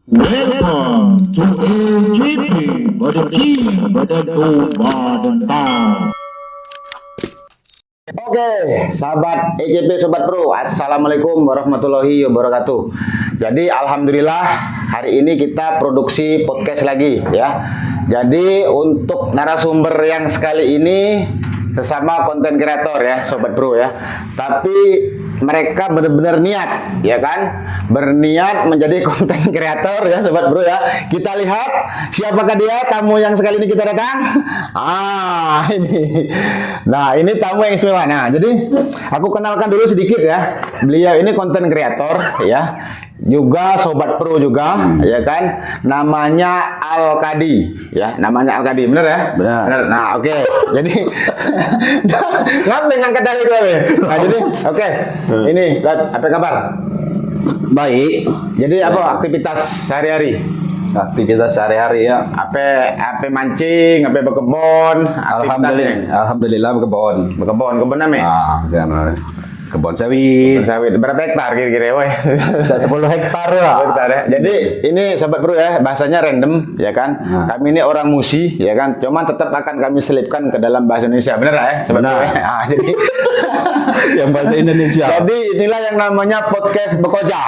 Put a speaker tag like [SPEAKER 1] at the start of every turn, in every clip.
[SPEAKER 1] Welcome to AJP Badaki Badatu Badentang.
[SPEAKER 2] Oke, sahabat EJP Sobat Pro, Assalamualaikum warahmatullahi wabarakatuh. Jadi alhamdulillah hari ini kita produksi podcast lagi ya. Jadi untuk narasumber yang sekali ini sesama konten kreator ya Sobat Pro ya. Tapi mereka benar-benar niat ya kan, berniat menjadi konten kreator ya Sobat Bro ya. Kita lihat siapakah dia tamu yang sekali ini kita datang. Ini. Nah, ini tamu yang istimewa. Nah, jadi aku kenalkan dulu sedikit ya. Beliau ini konten kreator ya. Juga Sobat Pro juga ya kan, namanya Alkadi ya, namanya Alkadi, bener ya?
[SPEAKER 3] Benar.
[SPEAKER 2] Nah, oke. Jadi ngapain ngangkat dari gue? Nah, jadi oke. Ini apa kabar?
[SPEAKER 3] Baik.
[SPEAKER 2] Jadi apa aktivitas sehari-hari?
[SPEAKER 3] Aktivitas sehari-hari ya.
[SPEAKER 2] Apa mancing, apa berkebun?
[SPEAKER 3] Alhamdulillah berkebun.
[SPEAKER 2] Kebun apa?
[SPEAKER 3] Karena kebun sawit.
[SPEAKER 2] Sawit berapa hektar kira-kira, woi?
[SPEAKER 3] 10 hektar ya.
[SPEAKER 2] Hektar ya. Jadi ini Sobat Bro ya, bahasanya random ya kan. Kami ini orang Musi ya kan. Cuman tetap akan kami selipkan ke dalam bahasa Indonesia. Bener ya, Sobat Bro? Ya? Jadi
[SPEAKER 3] Yang bahasa Indonesia.
[SPEAKER 2] Jadi inilah yang namanya podcast bekoja.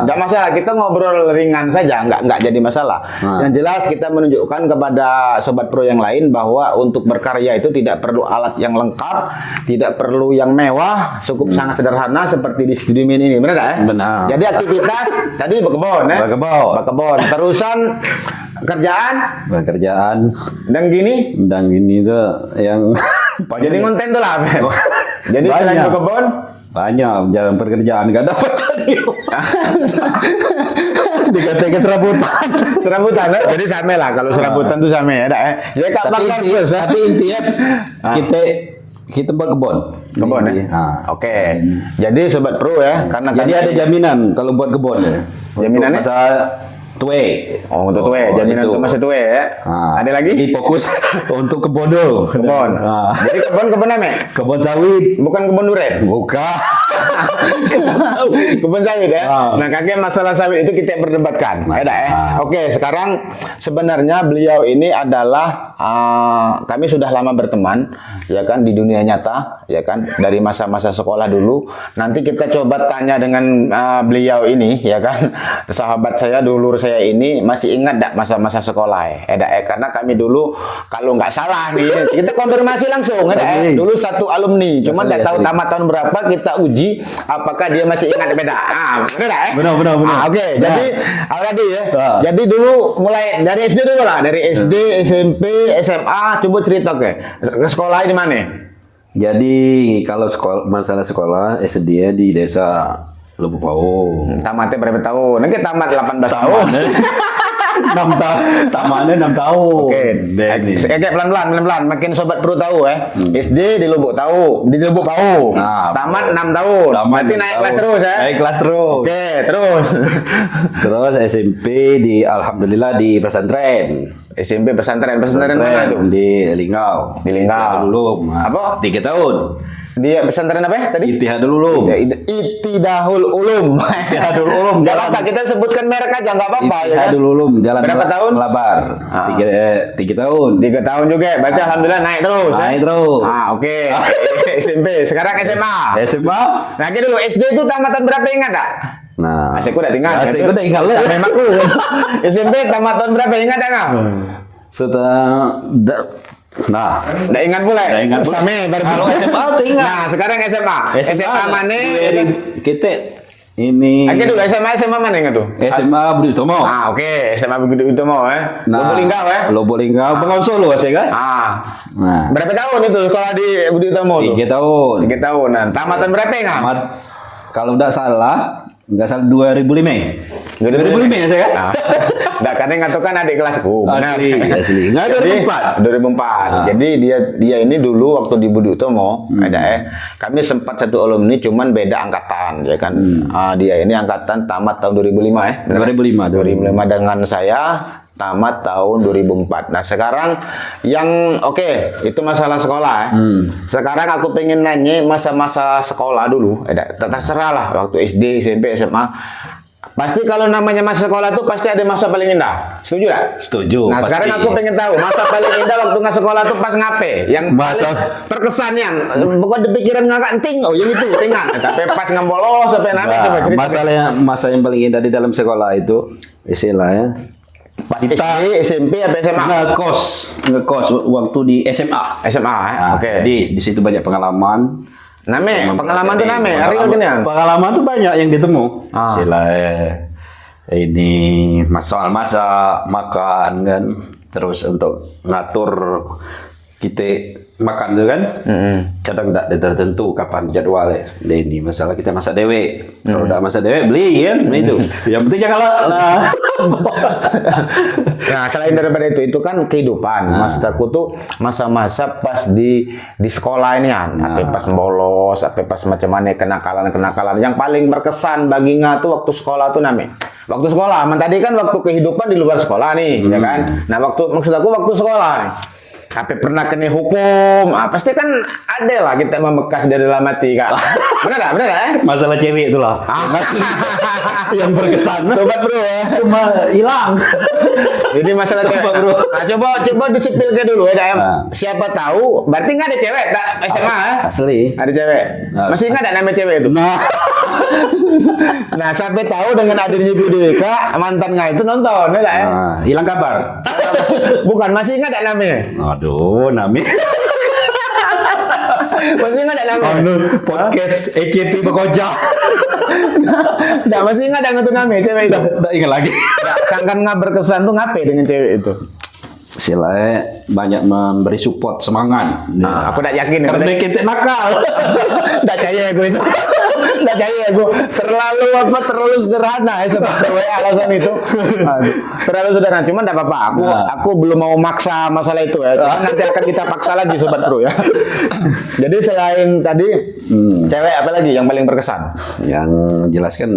[SPEAKER 2] Nggak masalah, kita ngobrol ringan saja, nggak jadi masalah. Yang jelas kita menunjukkan kepada Sobat Pro yang lain bahwa untuk berkarya itu tidak perlu alat yang lengkap, tidak perlu yang mewah, cukup sangat sederhana seperti di studio ini, benar ya?
[SPEAKER 3] Benar.
[SPEAKER 2] Jadi aktivitas tadi berkebun ya? Berkebun. Terusan
[SPEAKER 3] Pekerjaan
[SPEAKER 2] dan gini.
[SPEAKER 3] dan ini tuh yang
[SPEAKER 2] Jadi konten tuh lah. Jadi
[SPEAKER 3] Banyak.
[SPEAKER 2] selain berkebun
[SPEAKER 3] banyak jalan pekerjaan nggak dapat jadi. Dikatakan serabutan.
[SPEAKER 2] serabutan ya? Jadi sama lah kalau serabutan tuh sama ya, ya Kak Bakar plus ya.
[SPEAKER 3] Tapi intinya kita berkebun.
[SPEAKER 2] Kebun ya. Oke. Jadi Sobat Pro ya, karena
[SPEAKER 3] Jadi ada jaminan kalau buat kebun ya.
[SPEAKER 2] Jaminannya?
[SPEAKER 3] Untuk masa tue.
[SPEAKER 2] untuk tue, jaminan
[SPEAKER 3] itu.
[SPEAKER 2] untuk masa tue ya. Ada lagi?
[SPEAKER 3] Jadi fokus untuk kebun dulu.
[SPEAKER 2] Kebun. Jadi kebun apa?
[SPEAKER 3] Kebun sawit.
[SPEAKER 2] Bukan kebun durian.
[SPEAKER 3] Bukan. Kebun sawit.
[SPEAKER 2] Kebun sawit ya. Nah, kakek masalah sawit itu kita perdebatkan. Oke, sekarang sebenarnya beliau ini adalah kami sudah lama berteman ya kan di dunia nyata ya kan, dari masa-masa sekolah dulu. Nanti kita coba tanya dengan beliau ini ya kan. Sahabat saya, dulur saya ini masih ingat enggak masa-masa sekolah ya? Karena kami dulu kalau nggak salah nih kita konfirmasi langsung ya. Dulu satu alumni, cuman nggak tahu tamat tahun berapa, kita uji apakah dia masih ingat beda. Benar ya?
[SPEAKER 3] Benar.
[SPEAKER 2] Oke. Jadi Alkadi ya. Jadi dulu mulai dari SD dulu lah, dari SD, SMP, SMA, coba cerita ke sekolah di mana?
[SPEAKER 3] Jadi kalau masalah sekolah SD di desa Lubuk Pau.
[SPEAKER 2] Tamatnya berapa tahun? Nanti tamat 18 tahun.
[SPEAKER 3] 6 tahun. Tamatnya 6 tahun.
[SPEAKER 2] Oke. Kayak pelan-pelan. Makin Sobat Pro tahu ya. SD di Lubuk Pau. Tamat 6 tahun. Berarti naik kelas terus ya.
[SPEAKER 3] Naik kelas terus.
[SPEAKER 2] Oke, terus.
[SPEAKER 3] Terus SMP alhamdulillah di pesantren.
[SPEAKER 2] SMP pesantren mana itu?
[SPEAKER 3] Di Linggau.
[SPEAKER 2] Di Linggau.
[SPEAKER 3] Dulu.
[SPEAKER 2] Apa?
[SPEAKER 3] 3 tahun.
[SPEAKER 2] Dia pesantren apa ya tadi?
[SPEAKER 3] Ittihadul Ulum.
[SPEAKER 2] Ittihadul Ulum.
[SPEAKER 3] Ittihadul Ulum.
[SPEAKER 2] Gak apa-apa, kita sebutkan merek aja, nggak apa-apa ya.
[SPEAKER 3] Ittihadul Ulum. Jalan
[SPEAKER 2] berapa tahun?
[SPEAKER 3] Labar. 3 tahun.
[SPEAKER 2] 3 tahun juga. Berarti alhamdulillah naik terus.
[SPEAKER 3] Naik terus.
[SPEAKER 2] Oke. SMP. Sekarang SMA.
[SPEAKER 3] SMA.
[SPEAKER 2] Nah, dulu SD itu tamatan berapa, ingat tak?
[SPEAKER 3] Nah,
[SPEAKER 2] Aku udah tinggal.
[SPEAKER 3] Aku udah tinggal lah.
[SPEAKER 2] Memang aku. SMP tamatan berapa, ingat tak nggak?
[SPEAKER 3] Setelah
[SPEAKER 2] nggak ingat pula. Sama
[SPEAKER 3] kalau SMA tuh ingat.
[SPEAKER 2] Nah, sekarang SMA. SMA mana?
[SPEAKER 3] Kita ini.
[SPEAKER 2] Dulu SMA mana ingat tuh?
[SPEAKER 3] SMA Budi Utomo.
[SPEAKER 2] Oke. SMA Budi Utomo ya. Lubuk Linggau ya.
[SPEAKER 3] Lubuk Linggau, Bengawan Solo ya kan?
[SPEAKER 2] Nah. Berapa tahun itu sekolah di Budi Utomo?
[SPEAKER 3] 3 tahun.
[SPEAKER 2] 3 tahun. Nah, tamatan berapa enggak?
[SPEAKER 3] Kalau nggak salah 2005. 2005 ya saya kan?
[SPEAKER 2] Nah, karena ngatukan adik kelasku. Benar.
[SPEAKER 3] Asli. Nggak
[SPEAKER 2] 2004. Jadi dia ini dulu waktu di Budi Utomo kami sempat satu alumni, cuman beda angkatan ya kan. Dia ini angkatan tamat tahun 2005 ya. 2005 dengan saya tamat tahun 2004. Nah, sekarang yang itu masalah sekolah ya. Sekarang aku pengen nanya masa-masa sekolah dulu. Terserah lah waktu SD, SMP, SMA. Pasti kalau namanya masa sekolah tuh pasti ada masa paling indah. Setuju gak?
[SPEAKER 3] Setuju.
[SPEAKER 2] Nah,
[SPEAKER 3] pasti.
[SPEAKER 2] sekarang aku pengen tahu masa paling indah waktu nggak sekolah tuh pas ngape? Yang paling terkesan yang bukan di pikiran ngakak enting, oh yang itu tinggal. Tapi pas ngambolos sampai name coba cerita.
[SPEAKER 3] Masa yang paling indah di dalam sekolah itu istilahnya
[SPEAKER 2] Pas SD, SMP, apa SMA?
[SPEAKER 3] ngekos waktu di SMA.
[SPEAKER 2] SMA,
[SPEAKER 3] Nah,
[SPEAKER 2] oke.
[SPEAKER 3] Jadi di situ banyak pengalaman.
[SPEAKER 2] Pengalaman tuh real gini.
[SPEAKER 3] Pengalaman tuh banyak yang ditemu. Istilahnya ini soal masak, makan kan, terus untuk ngatur kita makan tuh kan, kadang tidak tertentu kapan jadwalnya. Nah, ini masalah kita masak dewe. Kalau udah masak dewe beli kan, itu. Yang penting jangan lah.
[SPEAKER 2] Nah, selain daripada itu kan kehidupan. Maksud aku tuh masa-masa pas di sekolah ini kan, apa pas bolos, apa pas macam mana kenakalan. Yang paling berkesan bagi Nga tuh waktu sekolah tuh namanya. Waktu sekolah, tadi kan waktu kehidupan di luar sekolah nih, ya kan? Nah, maksud aku waktu sekolah nih. Apa pernah kena hukum? Pasti kan ada lah kita membekas dari dalam hati, Kak. Benar tak? Benar tak?
[SPEAKER 3] Masalah cewek itulah. Yang berkesan.
[SPEAKER 2] Sobat bro ya.
[SPEAKER 3] Cuma hilang.
[SPEAKER 2] Ini masalah cewek.
[SPEAKER 3] Bro.
[SPEAKER 2] Nah, coba disipilkan dulu ya, Dam. Siapa tahu, berarti nggak ada cewek tak SMA?
[SPEAKER 3] Asli.
[SPEAKER 2] Ada cewek. Masih nggak ada nama cewek itu? Nah, sampai tahu dengan adanya video Kak, mantan nggak itu nonton, ya tak ya?
[SPEAKER 3] Hilang kabar.
[SPEAKER 2] Bukan, masih nggak ada namanya?
[SPEAKER 3] Aduh, Nami.
[SPEAKER 2] Masih nggak ada namanya?
[SPEAKER 3] Podcast EKP Bekoja.
[SPEAKER 2] Nggak, masih nggak ada ngetu namanya cewek itu?
[SPEAKER 3] Nggak ingat lagi.
[SPEAKER 2] Nggak, sangkan nggak berkesan tuh ngapain dengan cewek itu?
[SPEAKER 3] Silanya banyak memberi support semangat.
[SPEAKER 2] Aku tak yakin ya.
[SPEAKER 3] Karena kita nakal.
[SPEAKER 2] Tak percaya gue itu. Tak percaya gue. Terlalu sederhana ya seperti alasan itu. Terlalu sederhana. Cuman tak apa-apa. Aku belum mau maksa masalah itu ya. Cuman nanti akan kita paksa lagi sobat bro ya. Jadi selain tadi cewek apa lagi yang paling berkesan?
[SPEAKER 3] Yang jelas kan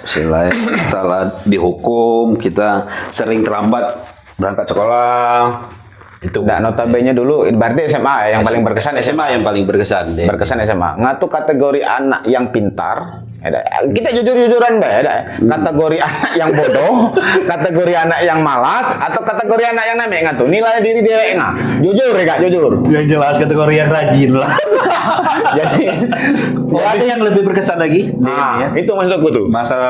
[SPEAKER 3] selain masalah dihukum, kita sering terlambat berangkat sekolah. Itu
[SPEAKER 2] Nah, notabene dulu berarti SMA ya, yang paling berkesan
[SPEAKER 3] SMA yang paling berkesan deh.
[SPEAKER 2] Berkesan SMA. Ngatu kategori anak yang pintar. Kita jujur-jujuran deh, kategori anak yang bodoh, kategori anak yang malas, atau kategori anak yang namanya ngatu nilai diri dia nggak. Jujur ya Kak, jujur.
[SPEAKER 3] Yang jelas kategori yang rajin lah.
[SPEAKER 2] Jadi
[SPEAKER 3] ada yang lebih berkesan lagi.
[SPEAKER 2] itu maksudku tuh.
[SPEAKER 3] Masa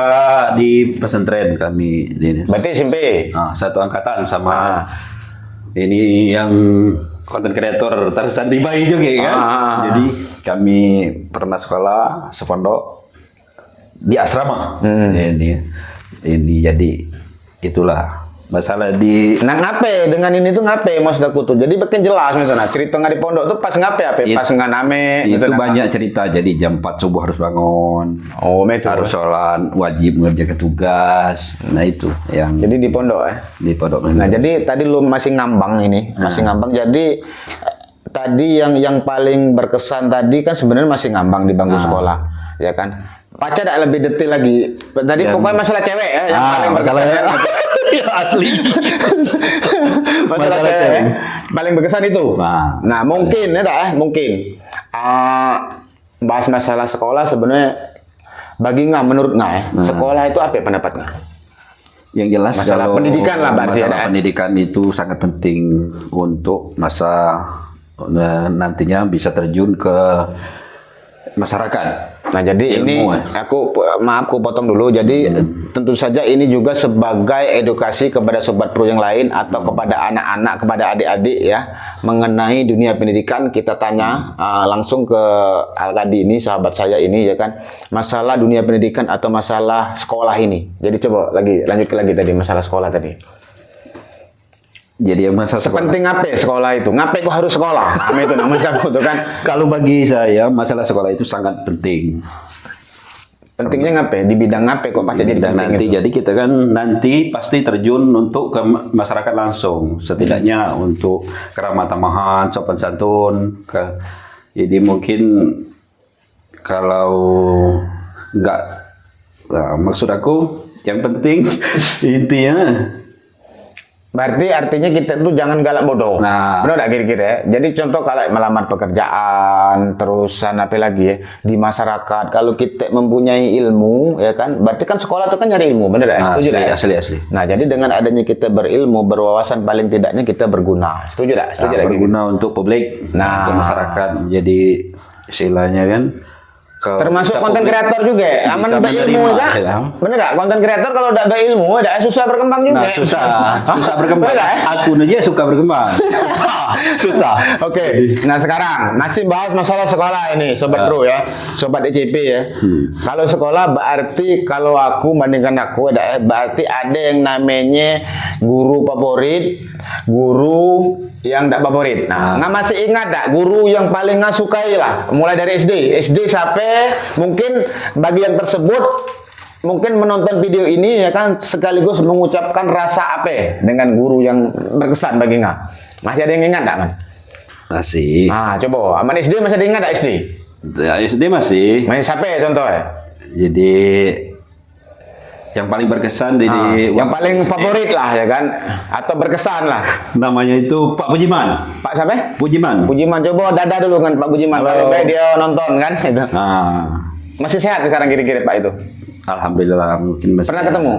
[SPEAKER 3] di pesantren kami ini.
[SPEAKER 2] Berarti SMP.
[SPEAKER 3] Satu angkatan sama ini yang konten kreator Tarzan di Bayi juga kan. Jadi kami pernah sekolah sepondok di asrama. Ini jadi itulah masalah di.
[SPEAKER 2] Nah ngape dengan ini tuh ngape maksud aku tuh. Jadi makin jelas misalnya cerita nggak di pondok tuh pas ngape apa? Pas nggak name.
[SPEAKER 3] Itu
[SPEAKER 2] gitu,
[SPEAKER 3] banyak cerita. Jadi jam 4 subuh harus bangun.
[SPEAKER 2] Oh, itu.
[SPEAKER 3] Harus sholat, wajib mengerjakan tugas. Nah itu yang.
[SPEAKER 2] Jadi di pondok ya.
[SPEAKER 3] Di pondok.
[SPEAKER 2] Nah jadi tadi lu masih ngambang ini, masih ngambang. Jadi tadi yang paling berkesan tadi kan sebenarnya masih ngambang di bangku sekolah, ya kan? Pacar tidak lebih detail lagi. Tadi pokoknya masalah cewek ya, yang paling berkesan.
[SPEAKER 3] Ya, asli.
[SPEAKER 2] masalah cewek paling berkesan itu. Nah mungkin ya, mungkin bahas masalah sekolah sebenarnya bagi nggak menurut nggak ya, sekolah itu apa pendapatnya?
[SPEAKER 3] Yang jelas
[SPEAKER 2] masalah pendidikan lah berarti
[SPEAKER 3] masalah pendidikan itu sangat penting untuk masa nantinya bisa terjun ke masyarakat.
[SPEAKER 2] Nah jadi
[SPEAKER 3] Ilmu,
[SPEAKER 2] ini aku potong dulu. Jadi tentu saja ini juga sebagai edukasi kepada sobat pro yang lain atau kepada anak-anak, kepada adik-adik ya mengenai dunia pendidikan. Kita tanya langsung ke Alkadi ini, sahabat saya ini ya kan, masalah dunia pendidikan atau masalah sekolah ini. Jadi coba lanjut lagi tadi masalah sekolah tadi.
[SPEAKER 3] Jadi yang masalah
[SPEAKER 2] sepenting apa sekolah itu? Ngapain kok harus sekolah? Itu namanya itu kan.
[SPEAKER 3] Kalau bagi saya masalah sekolah itu sangat penting.
[SPEAKER 2] Pentingnya ngapain? Di bidang apa kok pacar jadi penting
[SPEAKER 3] nanti
[SPEAKER 2] itu?
[SPEAKER 3] Jadi kita kan nanti pasti terjun untuk ke masyarakat langsung. Setidaknya untuk keramah tamahan, sopan santun. Jadi mungkin kalau maksud aku yang penting intinya
[SPEAKER 2] Berarti artinya kita tuh jangan galak bodoh.
[SPEAKER 3] Nah.
[SPEAKER 2] Benar nggak kira-kira ya? Jadi contoh kalau melamar pekerjaan, terusan apa lagi ya, di masyarakat. Kalau kita mempunyai ilmu, ya kan, berarti kan sekolah tuh kan nyari ilmu, benar nggak? Setuju nggak?
[SPEAKER 3] Asli.
[SPEAKER 2] Nah, jadi dengan adanya kita berilmu, berwawasan, paling tidaknya kita berguna. Setuju nggak? Setuju nggak?
[SPEAKER 3] Berguna untuk publik,
[SPEAKER 2] Nah.
[SPEAKER 3] untuk masyarakat. Jadi istilahnya kan.
[SPEAKER 2] Termasuk konten kreator juga, aman
[SPEAKER 3] bisa
[SPEAKER 2] berilmu
[SPEAKER 3] menerima,
[SPEAKER 2] ya?
[SPEAKER 3] ya.
[SPEAKER 2] Bener nggak? Konten kreator kalau udah berilmu, udah susah berkembang juga.
[SPEAKER 3] Nah, susah berkembang.
[SPEAKER 2] Bener nggak?
[SPEAKER 3] Akun aja suka berkembang. susah.
[SPEAKER 2] Oke, nah sekarang masih bahas masalah sekolah ini, Sobat Bro ya, Sobat ECP ya. Kalau sekolah berarti kalau aku bandingkan aku ada, berarti ada yang namanya guru favorit, guru yang tidak favorit. Nah, masih ingat tak guru yang paling nggak sukai lah, mulai dari SD sampai mungkin bagi yang tersebut mungkin menonton video ini ya kan sekaligus mengucapkan rasa apa dengan guru yang berkesan bagi nggak? Masih ada yang ingat tak, Man?
[SPEAKER 3] Masih.
[SPEAKER 2] Nah, coba, Aman SD masih ada ingat tak SD?
[SPEAKER 3] Ya, SD masih.
[SPEAKER 2] Masih siapa ya contohnya?
[SPEAKER 3] Jadi yang paling berkesan di
[SPEAKER 2] yang paling favorit lah ya kan, atau berkesan lah.
[SPEAKER 3] namanya itu Pak Pujiman.
[SPEAKER 2] Pak siapa?
[SPEAKER 3] Pujiman.
[SPEAKER 2] Pujiman, coba dada dulu kan Pak Pujiman. Baik dia nonton kan itu.
[SPEAKER 3] Nah,
[SPEAKER 2] Masih sehat sekarang kira-kira Pak itu?
[SPEAKER 3] alhamdulillah mungkin masih.
[SPEAKER 2] Pernah ketemu?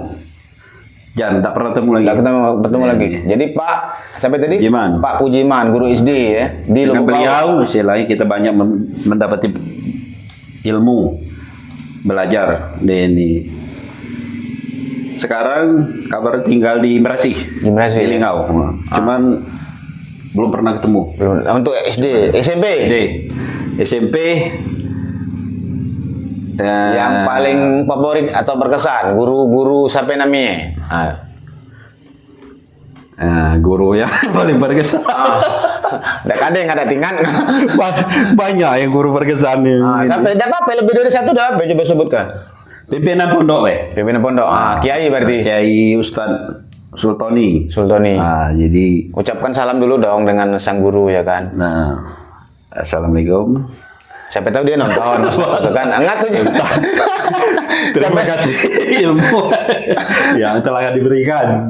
[SPEAKER 3] Jangan, tak pernah ketemu lagi.
[SPEAKER 2] Nggak ketemu lagi. Jadi Pak sampai tadi
[SPEAKER 3] Pujiman.
[SPEAKER 2] Pak Pujiman, guru SD ya di
[SPEAKER 3] Dengan
[SPEAKER 2] Lubuk
[SPEAKER 3] beliau, istilahnya kita banyak mendapati ilmu, belajar di ini. Sekarang kabar tinggal di Merasi.
[SPEAKER 2] Di Merasi,
[SPEAKER 3] Di Lingau. Cuman belum pernah ketemu.
[SPEAKER 2] Belum. Untuk SD, SMP.
[SPEAKER 3] SMP
[SPEAKER 2] Yang paling favorit atau berkesan guru-guru sampai namanya.
[SPEAKER 3] Guru yang paling berkesan.
[SPEAKER 2] Nggak ada yang ada tingkat.
[SPEAKER 3] Banyak yang guru berkesan ini.
[SPEAKER 2] Sampai tidak apa-apa lebih dari satu dah apa coba sebutkan.
[SPEAKER 3] Pimpinan pondok,
[SPEAKER 2] Pimpinan pondok. Kiai berarti.
[SPEAKER 3] Kiai Ustadz Sultoni.
[SPEAKER 2] Sultoni.
[SPEAKER 3] Jadi
[SPEAKER 2] Ucapkan salam dulu dong dengan sang guru ya kan.
[SPEAKER 3] nah, assalamualaikum.
[SPEAKER 2] Siapa tahu dia nonton, gitu kan? Enggak tuh.
[SPEAKER 3] Terima kasih ilmu yang telah diberikan.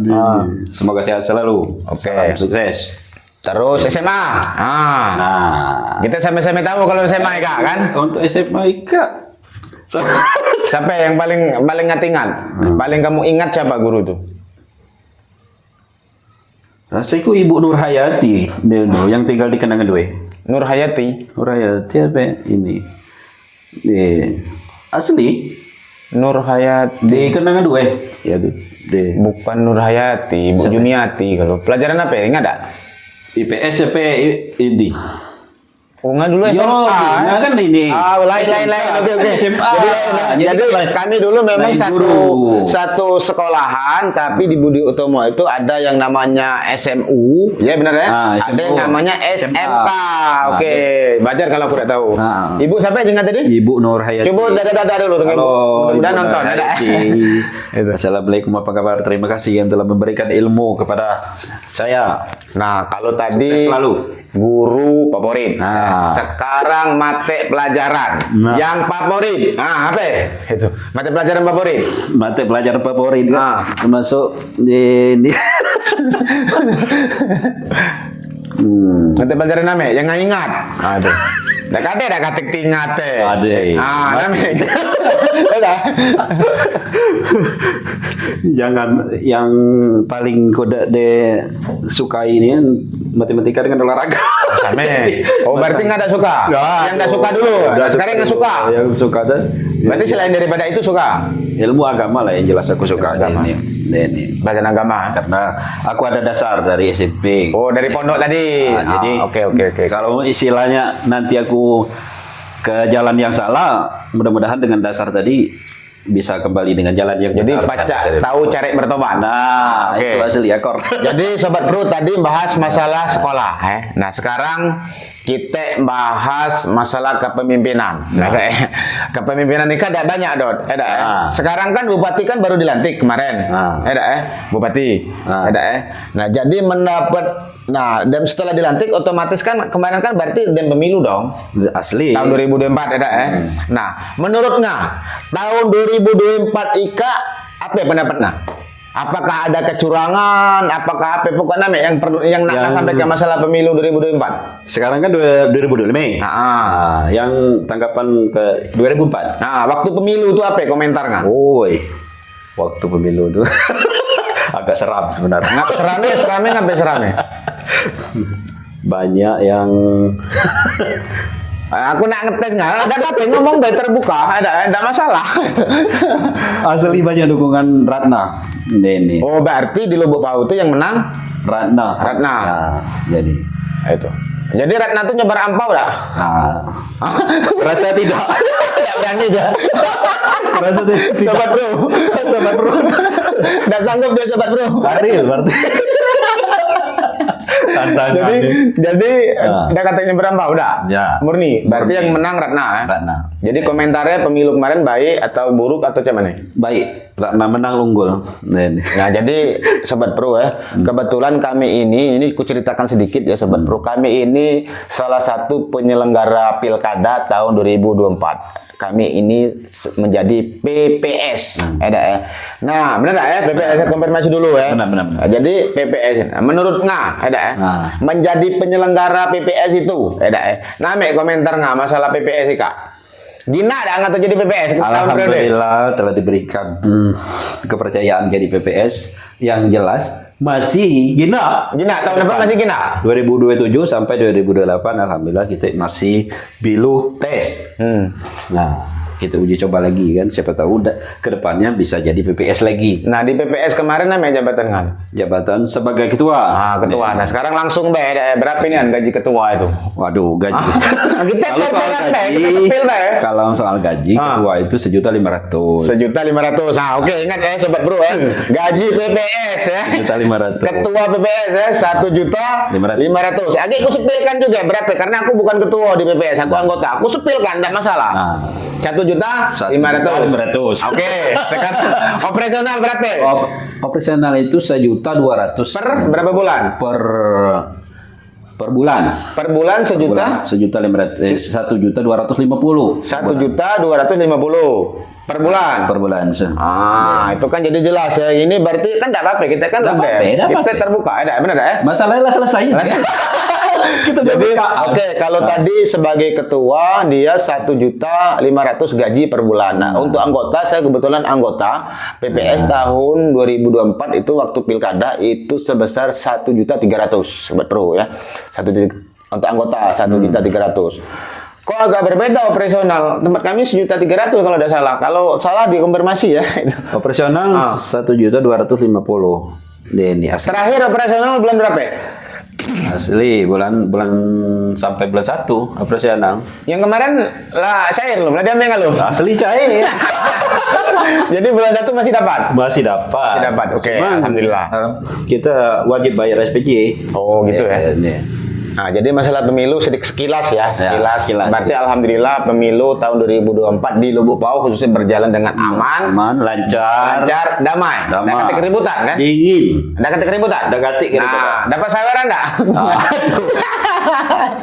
[SPEAKER 3] Semoga sehat selalu.
[SPEAKER 2] Oke.
[SPEAKER 3] Salam sukses.
[SPEAKER 2] Terus SMA.
[SPEAKER 3] Nah,
[SPEAKER 2] Kita sama-sama tahu kalau SMA Ika kan.
[SPEAKER 3] untuk SMA Ika,
[SPEAKER 2] Siapa yang paling ingat? Paling kamu ingat siapa guru itu?
[SPEAKER 3] rasaiku Ibu Nur Hayati, yang tinggal di Kenangan 2.
[SPEAKER 2] Nur Hayati.
[SPEAKER 3] Nur Hayati apa ini? Asli
[SPEAKER 2] Nur Hayati.
[SPEAKER 3] di Kenangan 2. Ya, di
[SPEAKER 2] Bukan Nur Hayati, Bu Juniati kalau. Pelajaran apa ya? Ingat enggak?
[SPEAKER 3] IPS apa ini?
[SPEAKER 2] Oh, enggak dulu SMA.
[SPEAKER 3] Nah kan ini.
[SPEAKER 2] Lain. Oke.
[SPEAKER 3] SMA.
[SPEAKER 2] Jadi kami dulu memang
[SPEAKER 3] lain
[SPEAKER 2] satu sekolahan, tapi di Budi Utomo itu ada yang namanya SMU, ya benar ya? Ada
[SPEAKER 3] SMU.
[SPEAKER 2] yang namanya SMK. Oke, wajar kalau aku tidak tahu. Ibu siapa yang ingat tadi?
[SPEAKER 3] Ibu Nur Hayati.
[SPEAKER 2] Coba dada dulu dengan Ibu. Mudah-mudahan nonton. Itu.
[SPEAKER 3] Assalamualaikum, apa kabar? Terima kasih yang telah memberikan ilmu kepada saya.
[SPEAKER 2] Nah, kalau tadi
[SPEAKER 3] Selalu.
[SPEAKER 2] guru favorit.
[SPEAKER 3] Nah.
[SPEAKER 2] Sekarang mata pelajaran yang favorit. Apa? Itu. Mata pelajaran favorit.
[SPEAKER 3] Mata pelajaran favorit kan? Termasuk ini.
[SPEAKER 2] Mata pelajaran nama yang nggak ingat. Aduh. Dak katik tingat teh.
[SPEAKER 3] Ada.
[SPEAKER 2] Nama.
[SPEAKER 3] Jangan yang paling kode de suka ini kan matematika dengan olahraga.
[SPEAKER 2] Sama. Oh berarti nggak ada suka. Yang nggak suka dulu. Sekarang nggak suka.
[SPEAKER 3] Yang suka tuh.
[SPEAKER 2] Berarti selain daripada itu suka.
[SPEAKER 3] Ilmu agama lah yang jelas aku suka
[SPEAKER 2] Agama.
[SPEAKER 3] ini.
[SPEAKER 2] Pelajaran agama.
[SPEAKER 3] Karena aku ada dasar dari SMP.
[SPEAKER 2] Oh dari pondok tadi.
[SPEAKER 3] Jadi
[SPEAKER 2] Oke.
[SPEAKER 3] kalau istilahnya nanti aku ke jalan yang salah, mudah-mudahan dengan dasar tadi bisa kembali dengan jalan yang
[SPEAKER 2] Jadi
[SPEAKER 3] benar.
[SPEAKER 2] tahu cari bertobat.
[SPEAKER 3] Nah,
[SPEAKER 2] Oke.
[SPEAKER 3] itu asli akor.
[SPEAKER 2] Jadi Sobat Bro tadi bahas masalah sekolah. Nah sekarang kita bahas masalah kepemimpinan. Kepemimpinan ini kan ada banyak Dot. Sekarang kan bupati kan baru dilantik kemarin. Bupati. Nah jadi mendapat. Nah dan setelah dilantik otomatis kan kemarin kan berarti dan pemilu dong.
[SPEAKER 3] Asli.
[SPEAKER 2] Tahun 2024 Nah menurutnya tahun 2024 Ika apa pendapatnya? Apakah ada kecurangan? Apakah apa pokoknya yang nak sampai ke masalah pemilu 2024?
[SPEAKER 3] Sekarang kan 2025. Nah, yang tanggapan ke 2004.
[SPEAKER 2] Nah, waktu pemilu itu apa komentarnya?
[SPEAKER 3] Woi, waktu pemilu itu agak seram sebenarnya.
[SPEAKER 2] Ngap serame ngapain serame?
[SPEAKER 3] Banyak yang
[SPEAKER 2] aku nak ngetes nggak? Ada apa? Ngomong baik terbuka, ada masalah.
[SPEAKER 3] asli banyak dukungan Ratna. Ini.
[SPEAKER 2] Oh, berarti di Lubuk Bau itu yang menang
[SPEAKER 3] Ratna.
[SPEAKER 2] Ratna.
[SPEAKER 3] Jadi
[SPEAKER 2] itu. Jadi Ratna tuh nyebar ampau dah?
[SPEAKER 3] Rasa tidak.
[SPEAKER 2] Tidak berani dia.
[SPEAKER 3] Rasa tidak.
[SPEAKER 2] Sobat bro. Nggak sanggup dia sobat bro.
[SPEAKER 3] Berarti.
[SPEAKER 2] Jadi udah katanya berapa? Udah.
[SPEAKER 3] Ya.
[SPEAKER 2] Murni. Berarti yang menang Ratna.
[SPEAKER 3] Ratna.
[SPEAKER 2] Jadi komentarnya pemilu kemarin baik atau buruk atau cuman nih?
[SPEAKER 3] Baik. Ratna menang unggul.
[SPEAKER 2] Nah, jadi sobat pro kebetulan kami ini ku ceritakan sedikit ya sobat pro. Kami ini salah satu penyelenggara pilkada tahun 2024. Kami ini menjadi PPS. Nah, benar tak ya PPS? Konfirmasi dulu ya.
[SPEAKER 3] Benar.
[SPEAKER 2] Jadi PPS. Menurut menjadi penyelenggara PPS itu, nah, komentar masalah PPS Kak. Gina ada nggak jadi PPS?
[SPEAKER 3] Alhamdulillah telah diberikan kepercayaan jadi PPS yang jelas masih Gina
[SPEAKER 2] tahun depan masih Gina
[SPEAKER 3] 2027 sampai 2028 alhamdulillah kita masih bilu tes. Nah, kita uji coba lagi kan, siapa tahu ke depannya bisa jadi PPS lagi.
[SPEAKER 2] Nah, di PPS kemarin namanya jabatan kan?
[SPEAKER 3] Jabatan sebagai ketua.
[SPEAKER 2] Ketua. Nah, sekarang langsung berapa ini gaji ketua itu?
[SPEAKER 3] Waduh, gaji.
[SPEAKER 2] Kalau
[SPEAKER 3] soal gaji ketua itu 1.500.000.
[SPEAKER 2] 1.500.000. Nah, oke, ingat ya sobat bro ya. Gaji PPS ya.
[SPEAKER 3] 1.500.000.
[SPEAKER 2] Ketua PPS ya 1.500.000. Agak aku sepilkan juga berapa karena aku bukan ketua di PPS, aku anggota. Aku sepilkan enggak masalah. 1.500.000. Oke, sekarang operasional berapa?
[SPEAKER 3] Operasional itu 1.200.000
[SPEAKER 2] per berapa bulan?
[SPEAKER 3] Per bulan.
[SPEAKER 2] Per bulan 1.250.000.
[SPEAKER 3] 1.250.000
[SPEAKER 2] per bulan.
[SPEAKER 3] Per bulan.
[SPEAKER 2] Itu kan jadi jelas ya. Ini berarti kan enggak apa-apa, kita kan kita terbuka, benar ya?
[SPEAKER 3] Masalahnya selesai. Kita
[SPEAKER 2] jadi kalau tadi sebagai ketua dia 1.500.000 gaji per bulan. Nah, untuk anggota saya kebetulan anggota PPS tahun 2024 itu waktu pilkada itu sebesar 1.300.000 sobat pro ya. Untuk anggota 1.300.000. Kok agak berbeda operasional? Tempat kami 1.300.000 kalau tidak salah. Kalau salah dikonfirmasi ya.
[SPEAKER 3] Operasional 1.250.000. Ini asli.
[SPEAKER 2] Terakhir operasional bulan berapa?
[SPEAKER 3] Asli bulan sampai bulan 1 operasional.
[SPEAKER 2] Yang kemarin lah cair loh, berarti ambil lo.
[SPEAKER 3] Asli cair.
[SPEAKER 2] Jadi bulan 1 masih dapat?
[SPEAKER 3] Masih dapat.
[SPEAKER 2] Oke, alhamdulillah.
[SPEAKER 3] Kita wajib bayar SPJ.
[SPEAKER 2] Oh, gitu ya. Nah, jadi masalah pemilu sekilas ya, sekilas. Berarti alhamdulillah pemilu tahun 2024 di Lubuk Bau khususnya berjalan dengan aman,
[SPEAKER 3] lancar,
[SPEAKER 2] damai. Ada kata keributan kan?
[SPEAKER 3] Dingin.
[SPEAKER 2] Ada kata keributan? Nah, dapat saweran enggak?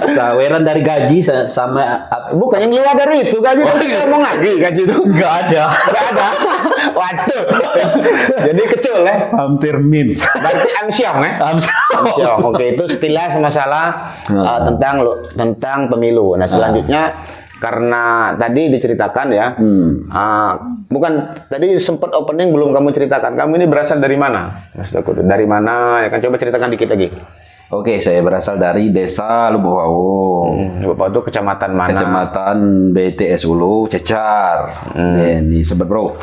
[SPEAKER 3] Saweran dari gaji sama
[SPEAKER 2] bukan yang keluar dari itu gaji. Ngomong lagi gaji itu
[SPEAKER 3] enggak ada.
[SPEAKER 2] Waduh. Jadi kecil ya.
[SPEAKER 3] Hampir min.
[SPEAKER 2] Berarti amsyong ya? Amsyong. Oke, itu sekilas masalah tentang pemilu. Nah, selanjutnya karena tadi diceritakan ya, bukan tadi sempat opening belum kamu ceritakan. Kamu ini berasal dari mana, Mas Daku? Dari mana? Ya kan coba ceritakan dikit lagi.
[SPEAKER 3] Oke, saya berasal dari desa Lubuk Bau.
[SPEAKER 2] Lubuk Bau itu kecamatan mana?
[SPEAKER 3] Kecamatan BTS Ulu, Cecar. Ini sobat bro.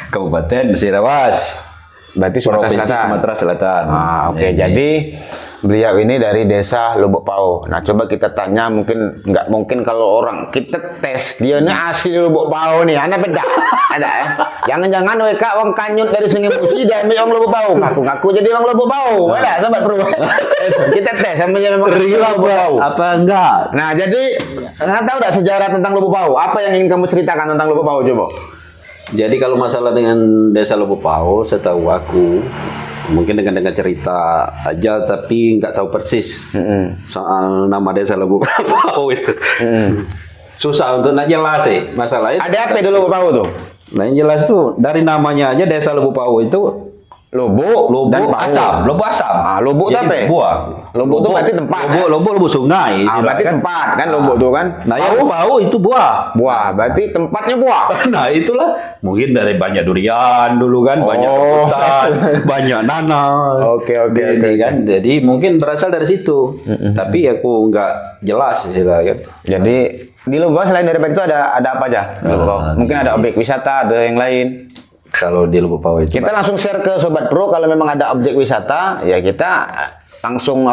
[SPEAKER 3] Kabupaten Musirawas.
[SPEAKER 2] Berarti
[SPEAKER 3] Sumatera Selatan.
[SPEAKER 2] Oke. Jadi beliau ini dari desa Lubuk Bau. Nah, coba kita tanya, mungkin nggak mungkin kalau orang kita tes dia ini asli Lubuk Bau nih, ana beda. Ada ya. Jangan-jangan WK wong Kanyut dari Sungai Musi dan ambil wong Lubuk Bau. Ngaku-ngaku jadi wong Lubuk Bau. Ada sobat bro. Kita tes sampai memang Lubuk Bau.
[SPEAKER 3] Apa enggak?
[SPEAKER 2] Nah, jadi nggak tahu enggak sejarah tentang Lubuk Bau? Apa yang ingin kamu ceritakan tentang Lubuk Bau coba?
[SPEAKER 3] Jadi kalau masalah dengan desa Lubuk Bau, setahu aku mungkin dengan cerita aja tapi nggak tahu persis soal nama desa Lubuk Bau itu. Susah untuk nak jelas sih masalahnya.
[SPEAKER 2] Ada apa di Lubuk Bau tuh?
[SPEAKER 3] Nah, yang jelas tuh dari namanya aja desa Lubuk Bau itu
[SPEAKER 2] lubuk, dan bau.
[SPEAKER 3] Lubuk asam.
[SPEAKER 2] Lubuk itu apa?
[SPEAKER 3] Buah.
[SPEAKER 2] Lubuk itu berarti tempat.
[SPEAKER 3] Lubuk sungai.
[SPEAKER 2] Berarti
[SPEAKER 3] kan?
[SPEAKER 2] tempat kan lubuk itu kan.
[SPEAKER 3] Nah, yang bau itu buah.
[SPEAKER 2] Buah, berarti tempatnya buah.
[SPEAKER 3] Nah, itulah mungkin dari banyak durian dulu kan, banyak rambutan, banyak nanas.
[SPEAKER 2] Oke.
[SPEAKER 3] Kan, jadi mungkin berasal dari situ. Tapi aku nggak jelas sih kan.
[SPEAKER 2] Jadi di Lubuk selain dari itu ada apa aja? Mungkin ada objek wisata, ada yang lain.
[SPEAKER 3] Kalau di Lubuk Pau itu
[SPEAKER 2] Kita langsung share ke Sobat Pro kalau memang ada objek wisata, ya kita langsung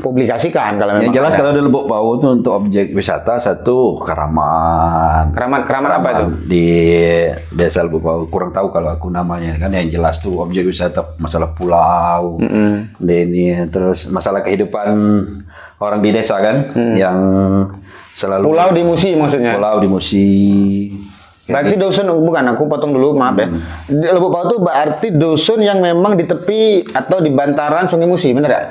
[SPEAKER 2] publikasikan kalau memang.
[SPEAKER 3] yang jelas
[SPEAKER 2] ada.
[SPEAKER 3] kalau di Lubuk Pau itu untuk objek wisata satu Keramat
[SPEAKER 2] apa itu?
[SPEAKER 3] di Desa Lubuk Pau, kurang tahu kalau aku namanya kan. Yang jelas tuh objek wisata masalah pulau, ini terus masalah kehidupan orang di desa kan, yang selalu
[SPEAKER 2] Pulau di Musi maksudnya.
[SPEAKER 3] Pulau di Musi.
[SPEAKER 2] Berarti dusun, bukan, aku potong dulu, maaf ya. Di Lubuk Pau itu berarti dusun yang memang di tepi atau di bantaran Sungai Musi, benar ya?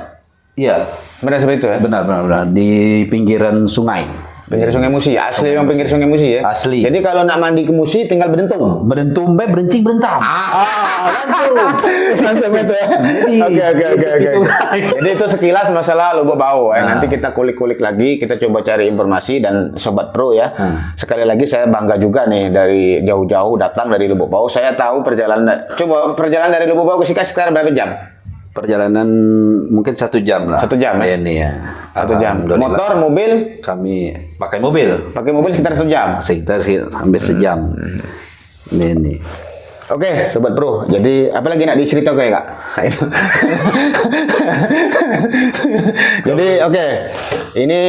[SPEAKER 3] Iya,
[SPEAKER 2] Benar seperti itu ya?
[SPEAKER 3] benar. Di pinggiran sungai.
[SPEAKER 2] Pinggir Sungai Musi, asli yang pinggir Sungai Musi ya?
[SPEAKER 3] Asli.
[SPEAKER 2] Jadi kalau nak mandi ke Musi tinggal berentung.
[SPEAKER 3] Berentumbe, berencing, berentam.
[SPEAKER 2] Langsung itu ya? Oke. Jadi itu sekilas masalah Lubuk Pau ya. Nanti kita kulik-kulik lagi, kita coba cari informasi dan Sobat Pro ya. Sekali lagi saya bangga juga nih dari jauh-jauh datang dari Lubuk Pau. Saya tahu perjalanan dari Lubuk Pau ke Sika sekitar berapa jam?
[SPEAKER 3] Perjalanan mungkin 1 jam lah.
[SPEAKER 2] 1 jam ya?
[SPEAKER 3] Ini ya.
[SPEAKER 2] 1 jam.
[SPEAKER 3] Alhamdulillah.
[SPEAKER 2] Motor, mobil?
[SPEAKER 3] Kami pakai mobil.
[SPEAKER 2] Pakai mobil sekitar 1 jam.
[SPEAKER 3] Sekitar hampir sejam. Ini.
[SPEAKER 2] Oke, Sobat Pro. Jadi apa lagi nak diceritakan ya, Kak? Jadi oke. Ini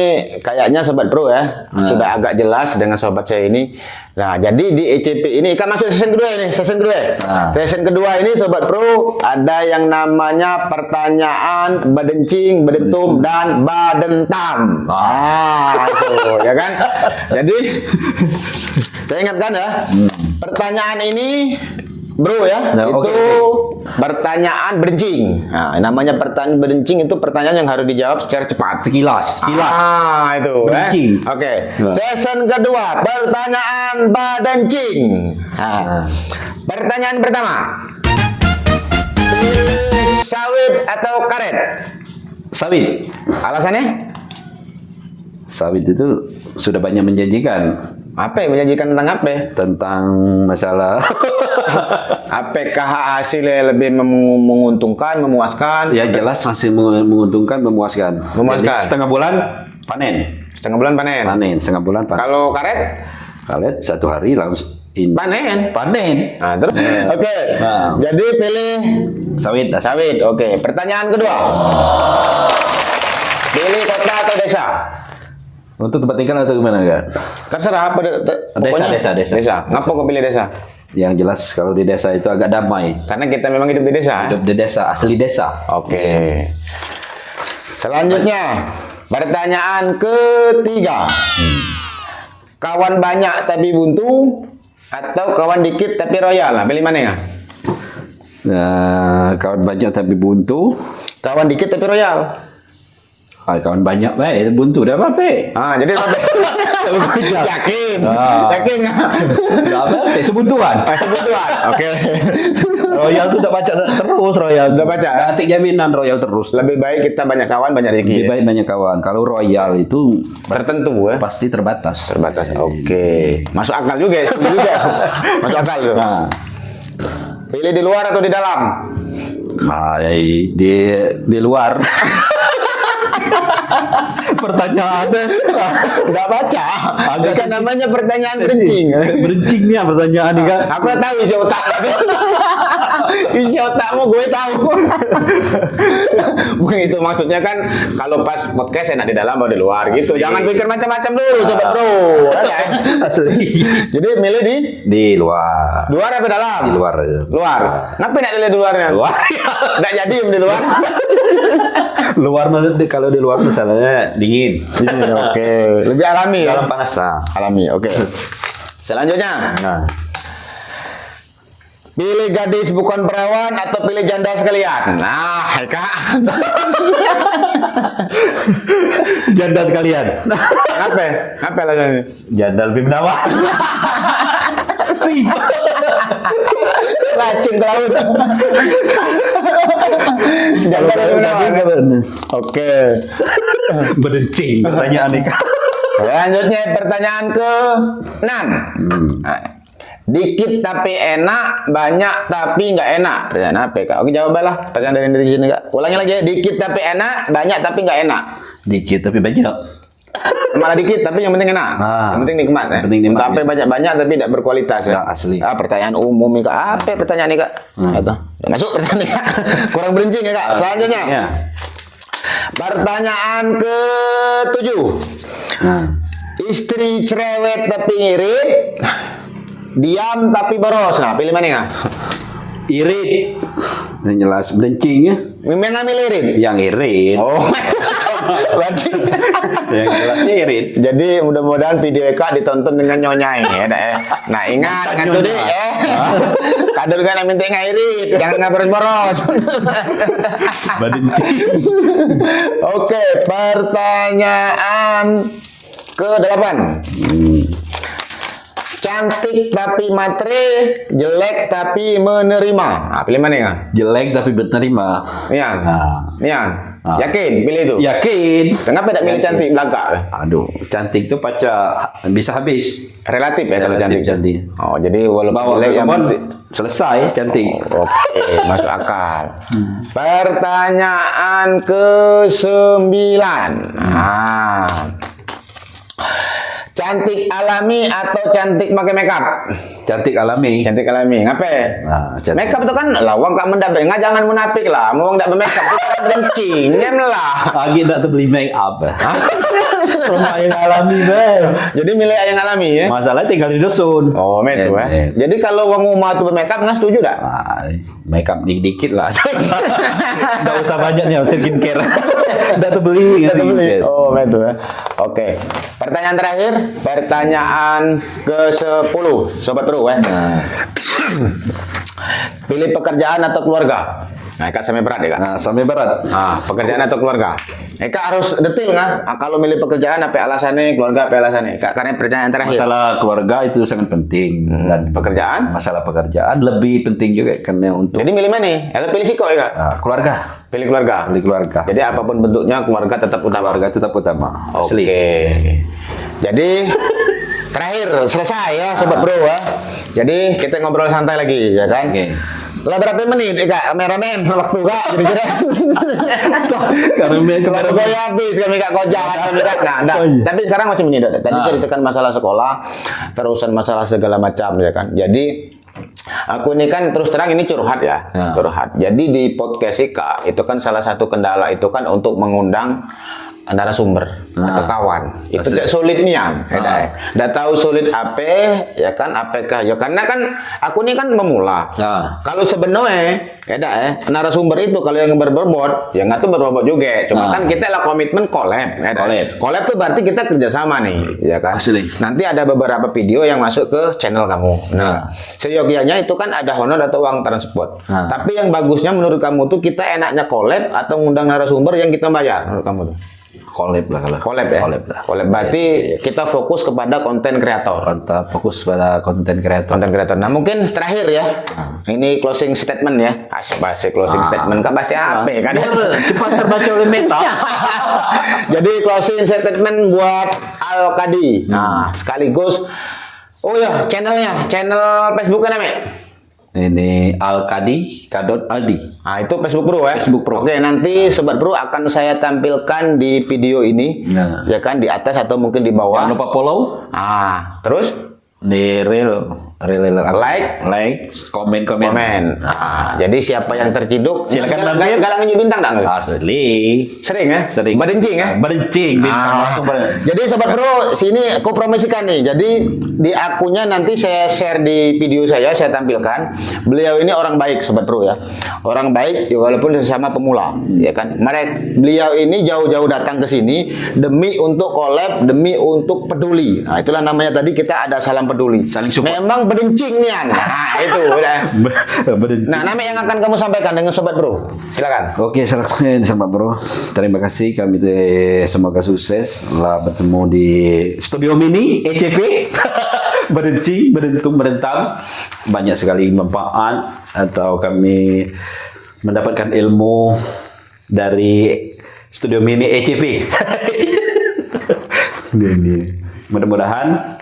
[SPEAKER 2] kayaknya Sobat Pro ya. Sudah agak jelas dengan sobat saya ini. Nah, jadi di ECP ini kan masuk season kedua ini, season kedua. Season kedua ini Sobat Pro ada yang namanya pertanyaan badencing, badentum dan badentam. Itu ya kan? Jadi saya ingatkan ya. Pertanyaan ini Bro ya,
[SPEAKER 3] Nah,
[SPEAKER 2] itu pertanyaan berencing. Nah, namanya pertanyaan berencing itu pertanyaan yang harus dijawab secara cepat.
[SPEAKER 3] Sekilas.
[SPEAKER 2] Itu.
[SPEAKER 3] Berencing.
[SPEAKER 2] Oke. Season kedua, pertanyaan badencing. Pertanyaan pertama. Pilih sawit atau karet?
[SPEAKER 3] Sawit.
[SPEAKER 2] Alasannya?
[SPEAKER 3] Sawit itu sudah banyak menjanjikan.
[SPEAKER 2] Apa yang menjanjikan tentang apa?
[SPEAKER 3] Tentang masalah
[SPEAKER 2] Apakah hasilnya lebih menguntungkan, memuaskan?
[SPEAKER 3] ya jelas hasil menguntungkan, memuaskan.
[SPEAKER 2] Memuaskan.
[SPEAKER 3] Jadi, setengah bulan panen.
[SPEAKER 2] Setengah bulan panen.
[SPEAKER 3] Setengah bulan panen.
[SPEAKER 2] Kalau karet?
[SPEAKER 3] Karet 1 hari langsung
[SPEAKER 2] Panen.
[SPEAKER 3] Panen.
[SPEAKER 2] Terus? Oke.
[SPEAKER 3] Nah.
[SPEAKER 2] Jadi pilih
[SPEAKER 3] Sawit.
[SPEAKER 2] sawit. Oke. Pertanyaan kedua. Pilih kota atau desa?
[SPEAKER 3] Untuk tempat tinggal atau gimana kan?
[SPEAKER 2] Terserah apa
[SPEAKER 3] Desa.
[SPEAKER 2] Ngapa kau pilih desa?
[SPEAKER 3] Yang jelas kalau di desa itu agak damai.
[SPEAKER 2] Karena kita memang hidup di desa.
[SPEAKER 3] Hidup di desa, asli desa.
[SPEAKER 2] Oke. Selanjutnya, pertanyaan ketiga. Kawan banyak tapi buntu atau kawan dikit tapi royal? Nah, pilih mana ya?
[SPEAKER 3] Nah, kawan banyak tapi buntu.
[SPEAKER 2] Kawan dikit tapi royal.
[SPEAKER 3] Kawan banyak baik buntu dah apa-apa.
[SPEAKER 2] Jadi yakin. Yakin nggak?
[SPEAKER 3] Dah apa-apa, sebuntuan.
[SPEAKER 2] Sebuntuan. Oke.
[SPEAKER 3] Royal tuh udah baca terus Royal.
[SPEAKER 2] Udah baca.
[SPEAKER 3] Nanti jaminan Royal terus.
[SPEAKER 2] Lebih baik kita banyak kawan, banyak rezeki.
[SPEAKER 3] Lebih baik banyak kawan. Kalau Royal itu
[SPEAKER 2] tertentu ya.
[SPEAKER 3] pasti terbatas.
[SPEAKER 2] Terbatas. Oke. Masuk akal juga, setuju juga. Masuk akal tuh.
[SPEAKER 3] Nah,
[SPEAKER 2] Pilih di luar atau di dalam?
[SPEAKER 3] di luar. Pertanyaannya
[SPEAKER 2] nggak baca. Itu kan namanya pertanyaan berencing.
[SPEAKER 3] Berencing nih pertanyaan nih kan.
[SPEAKER 2] Aku tahu isi otak. Isi otakmu gue tahu. Bukan itu maksudnya kan kalau pas podcast enak di dalam atau di luar gitu. Jangan pikir macam-macam dulu Sobat Bro.
[SPEAKER 3] Asli.
[SPEAKER 2] Jadi milih
[SPEAKER 3] di luar.
[SPEAKER 2] Luar apa dalam?
[SPEAKER 3] Di luar.
[SPEAKER 2] Luar. Kenapa enggak pilih di luarnya?
[SPEAKER 3] Luar.
[SPEAKER 2] Enggak jadi di luar.
[SPEAKER 3] Luar maksudnya kalau di luar misalnya dingin.
[SPEAKER 2] Oke. Lebih alami ya.
[SPEAKER 3] Dalam panas.
[SPEAKER 2] Alami. Oke. Selanjutnya.
[SPEAKER 3] Nah.
[SPEAKER 2] Pilih gadis bukan perawan atau pilih janda sekalian? Nah, Kak.
[SPEAKER 3] Janda sekalian.
[SPEAKER 2] Kenapa? Kenapa alasannya?
[SPEAKER 3] Janda lebih menawan.
[SPEAKER 2] Racun ke laut. Jangan ada guna. Oke.
[SPEAKER 3] Berencing pertanyaan nih.
[SPEAKER 2] Selanjutnya pertanyaan ke-6. Dikit tapi enak, banyak tapi nggak enak. Pertanyaan apa Kak? Oke, jawab lah. Pertanyaan dari sini Kak. Ulangi lagi ya. Dikit tapi enak, banyak tapi nggak enak.
[SPEAKER 3] Dikit tapi banyak.
[SPEAKER 2] Malah dikit tapi yang penting enak. Yang penting nikmat ya.
[SPEAKER 3] Penting nikmat,
[SPEAKER 2] Tapi banyak-banyak tapi tidak berkualitas ya.
[SPEAKER 3] Asli.
[SPEAKER 2] Pertanyaan umum nih Kak. Apa pertanyaan nih Kak? Itu. Masuk pertanyaan nih, Kak. Kurang berincing ya Kak. Selanjutnya.
[SPEAKER 3] Ya.
[SPEAKER 2] Pertanyaan ke-7. Istri cerewet tapi ngirit, diam tapi boros. Nah, pilih mana Kak?
[SPEAKER 3] Irit. Yang jelas berencing ya.
[SPEAKER 2] Memang ngambil irit.
[SPEAKER 3] Yang irit.
[SPEAKER 2] Oh. Berarti
[SPEAKER 3] Yang jelasnya irit.
[SPEAKER 2] jadi mudah-mudahan video Eka ditonton dengan nyonyai ya, Nah ingat kan tuh deh, kadul kan yang penting ngairit, jangan ngaboros-boros.
[SPEAKER 3] Berencing.
[SPEAKER 2] Oke, pertanyaan ke-8. Cantik tapi matre, jelek tapi menerima. Nah, pilih mana ya?
[SPEAKER 3] Jelek tapi berterima.
[SPEAKER 2] Nian, Nian,
[SPEAKER 3] Ah.
[SPEAKER 2] yakin pilih itu?
[SPEAKER 3] Yakin.
[SPEAKER 2] Kenapa tidak pilih cantik belaka?
[SPEAKER 3] Aduh, cantik itu pacar bisa habis.
[SPEAKER 2] Relatif ya kalau
[SPEAKER 3] Relatif
[SPEAKER 2] cantik.
[SPEAKER 3] cantik.
[SPEAKER 2] Oh, jadi walaupun
[SPEAKER 3] Bawa
[SPEAKER 2] jelek yang
[SPEAKER 3] telepon,
[SPEAKER 2] penting.
[SPEAKER 3] selesai cantik.
[SPEAKER 2] Oke, masuk akal. Pertanyaan ke-9. Cantik alami atau cantik pakai makeup?
[SPEAKER 3] Cantik alami.
[SPEAKER 2] Cantik alami. Ngapain?
[SPEAKER 3] Cantik.
[SPEAKER 2] Makeup itu kan lawang kak mendapik. Nggak jangan munafik lah. Mau nggak bermakeup itu kan berencing. Diam lah.
[SPEAKER 3] Lagi nak beli make up. Rumah yang alami deh.
[SPEAKER 2] Jadi milih yang alami ya.
[SPEAKER 3] Masalahnya tinggal di dusun.
[SPEAKER 2] Oh, itu ya. Jadi kalau wong rumah tuh bermakeup nggak setuju dah?
[SPEAKER 3] Make up dikit lah. Nggak usah banyaknya skincare. Udah beli nggak sih?
[SPEAKER 2] Oh, itu ya. Oke. Pertanyaan terakhir, pertanyaan ke-10, Sobat Bro ya. Pilih pekerjaan atau keluarga? Nah, Eka sampai berat ya, Kak?
[SPEAKER 3] Nah, sampai berat.
[SPEAKER 2] Pekerjaan atau keluarga? Eka harus detail nggak? Kalau milih pekerjaan apa alasannya, keluarga apa alasannya? Kak, karena pertanyaan terakhir.
[SPEAKER 3] Masalah keluarga itu sangat penting dan
[SPEAKER 2] pekerjaan?
[SPEAKER 3] Masalah pekerjaan lebih penting juga karena untuk.
[SPEAKER 2] Jadi milih mana? Pilih siko ya, Kak?
[SPEAKER 3] Keluarga.
[SPEAKER 2] Pilih keluarga.
[SPEAKER 3] Pilih keluarga.
[SPEAKER 2] Jadi apapun bentuknya keluarga tetap utama.
[SPEAKER 3] Keluarga tetap utama. Asli.
[SPEAKER 2] Oke. Jadi terakhir selesai ya Sobat Bro ya. Jadi kita ngobrol santai lagi ya kan.
[SPEAKER 3] Oke.
[SPEAKER 2] Lah berapa menit Kak? Kameramen waktu Kak kira-kira.
[SPEAKER 3] Kameramen
[SPEAKER 2] Baru gue habis kami Kak kojak kami Kak. Nah, tapi sekarang macam ini Tadi ceritakan masalah sekolah, terusan masalah segala macam ya kan. Jadi aku ini kan terus terang ini curhat ya. Curhat. Jadi di podcast Ika itu kan salah satu kendala itu kan untuk mengundang narasumber atau kawan itu tidak sulit nian tidak tahu sulit apa ya kan apakah ya karena kan aku ini kan memula kalau sebenarnya narasumber itu kalau yang berbobot ya nggak tuh berbobot juga cuma kan kita lah komitmen collab collab tuh berarti kita kerjasama nih ya kan.
[SPEAKER 3] Asli.
[SPEAKER 2] Nanti ada beberapa video yang masuk ke channel kamu seyogianya itu kan ada honor atau uang transport tapi yang bagusnya menurut kamu tuh kita enaknya collab atau ngundang narasumber yang kita bayar menurut kamu tuh?
[SPEAKER 3] Collab lah kalau.
[SPEAKER 2] Collab ya? Collab. Berarti kita fokus kepada konten kreator.
[SPEAKER 3] Kita fokus pada konten kreator.
[SPEAKER 2] Konten kreator. Nah mungkin terakhir ya. Ini closing statement ya. Bahasa closing statement. Kan bahasa apa ya?
[SPEAKER 3] Cepat terbaca oleh Meta.
[SPEAKER 2] Jadi closing statement buat Al-Kadi. Nah sekaligus. Oh ya channelnya. Channel Facebook kan namanya?
[SPEAKER 3] Ini Al-Kadi, Kadot Aldi.
[SPEAKER 2] Nah, itu Facebook Bro ya.
[SPEAKER 3] Facebook Pro.
[SPEAKER 2] Oke, nanti Sobat Bro akan saya tampilkan di video ini. Ya kan di atas atau mungkin di bawah.
[SPEAKER 3] Jangan lupa follow.
[SPEAKER 2] Terus
[SPEAKER 3] Di like, komen.
[SPEAKER 2] Nah, jadi siapa yang terciduk
[SPEAKER 3] silakan mampir.
[SPEAKER 2] galang bintang tak?
[SPEAKER 3] Asli.
[SPEAKER 2] Sering ya?
[SPEAKER 3] Sering.
[SPEAKER 2] Berencing ya?
[SPEAKER 3] Berencing bintang langsung
[SPEAKER 2] Jadi Sobat Bro, sini aku promosikan nih. Jadi di akunnya nanti saya share di video saya tampilkan. Beliau ini orang baik Sobat Bro ya. Orang baik ya, walaupun sesama pemula, ya kan. Beliau ini jauh-jauh datang ke sini demi untuk collab, demi untuk peduli. Nah, itulah namanya tadi kita ada salam peduli.
[SPEAKER 3] Saling support.
[SPEAKER 2] Memang bedencing nian. Nah, itu udah.
[SPEAKER 3] Berencing.
[SPEAKER 2] Nah, nama yang akan kamu sampaikan dengan sobat bro. Silakan.
[SPEAKER 3] Oke, selamat bro. Terima kasih kami semoga sukses lah bertemu di studio mini ECP. Berencing, berentung, berentam. Banyak sekali manfaat atau kami mendapatkan ilmu dari studio mini ECP. Mudah-mudahan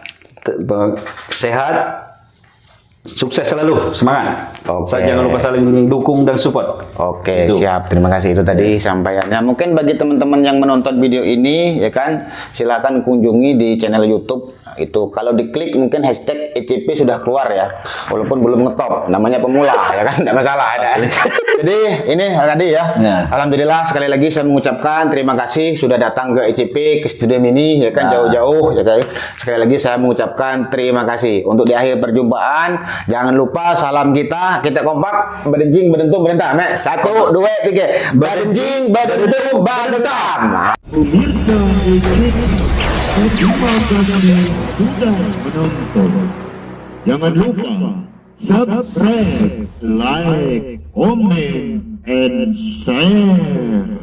[SPEAKER 3] sehat, sukses selalu, semangat.
[SPEAKER 2] Oke.
[SPEAKER 3] Jangan lupa saling dukung dan support.
[SPEAKER 2] Oke,
[SPEAKER 3] Itu.
[SPEAKER 2] siap. Terima kasih itu tadi sampaiannya. Mungkin bagi teman-teman yang menonton video ini, ya kan, silakan kunjungi di channel YouTube. Itu kalau diklik mungkin hashtag ECP sudah keluar ya, walaupun belum ngetop. Namanya pemula, ya kan, tidak masalah. Ada. Jadi ini tadi ya. Alhamdulillah sekali lagi saya mengucapkan terima kasih sudah datang ke ECP ke studio mini, ya kan, jauh-jauh, ya kan. Sekali lagi saya mengucapkan terima kasih. Untuk di akhir perjumpaan, jangan lupa salam kita kompak, bedenjing, bedentum, bedentam. 1, 2, 3. Bedenjing, bedentum, bedentam.
[SPEAKER 1] Pemirsa ECP, terima kasih sudah menonton. Jangan lupa subscribe, like, comment, and share.